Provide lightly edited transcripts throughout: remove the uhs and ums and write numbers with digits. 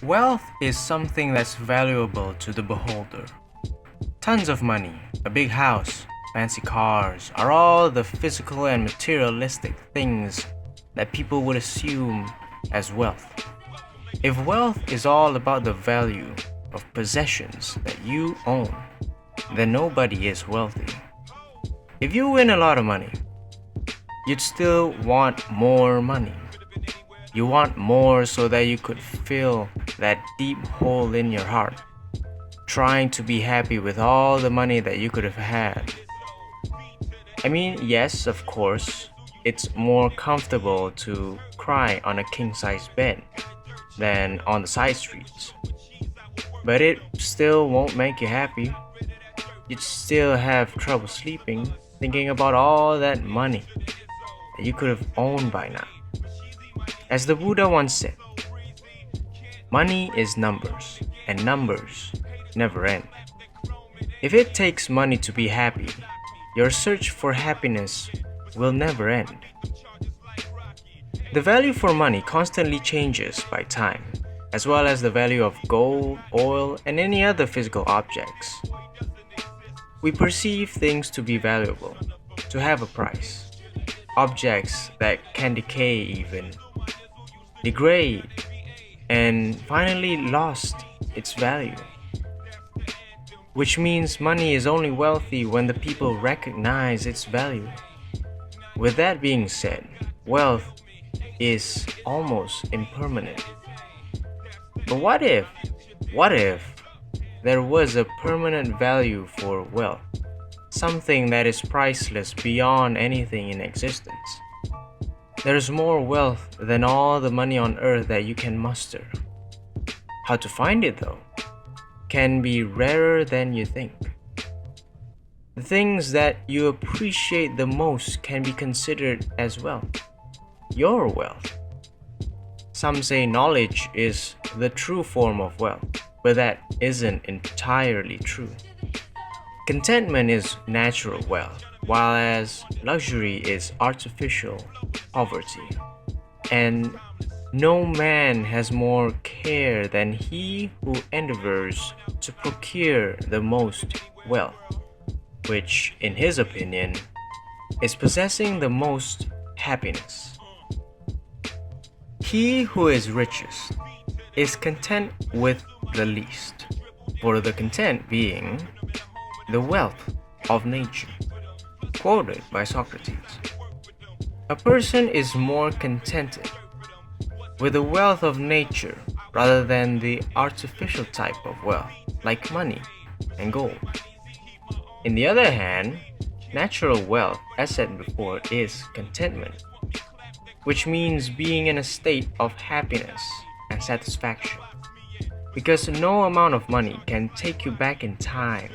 Wealth is something that's valuable to the beholder. Tons of money, a big house, fancy cars are all the physical and materialistic things that people would assume as wealth. If wealth is all about the value of possessions that you own, then nobody is wealthy. If you win a lot of money, you'd still want more money. You want more so that you could fill that deep hole in your heart, trying to be happy with all the money that you could have had. I mean, yes, of course, it's more comfortable to cry on a king-size bed than on the side streets. But it still won't make you happy. You'd still have trouble sleeping, thinking about all that money that you could have owned by now. As the Buddha once said, money is numbers, and numbers never end. If it takes money to be happy, your search for happiness will never end. The value for money constantly changes by time, as well as the value of gold, oil, and any other physical objects. We perceive things to be valuable, to have a price. Objects that can decay even, degrade, and finally lost its value. Which means money is only wealthy when the people recognize its value. With that being said, wealth is almost impermanent. But what if there was a permanent value for wealth? Something that is priceless beyond anything in existence. There's more wealth than all the money on earth that you can muster. How to find it though? Can be rarer than you think. The things that you appreciate the most can be considered as wealth. Your wealth. Some say knowledge is the true form of wealth, but that isn't entirely true. Contentment is natural wealth, whereas luxury is artificial poverty. And no man has more care than he who endeavors to procure the most wealth, which, in his opinion, is possessing the most happiness. He who is richest is content with the least, for the content being the wealth of nature, quoted by Socrates. A person is more contented with the wealth of nature rather than the artificial type of wealth, like money and gold. On the other hand, natural wealth, as said before, is contentment, which means being in a state of happiness and satisfaction. Because no amount of money can take you back in time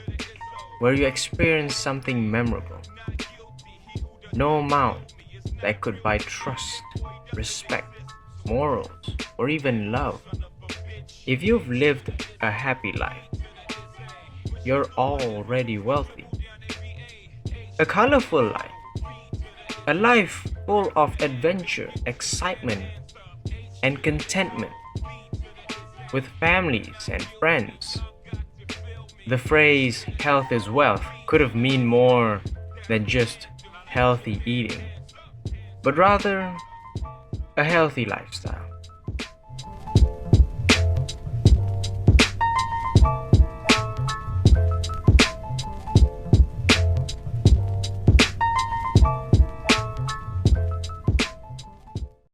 where you experience something memorable. No amount that could buy trust, respect, morals, or even love. If you've lived a happy life, you're already wealthy. A colorful life, a life full of adventure, excitement, and contentment with families and friends. The phrase health is wealth could have meant more than just healthy eating, but rather a healthy lifestyle.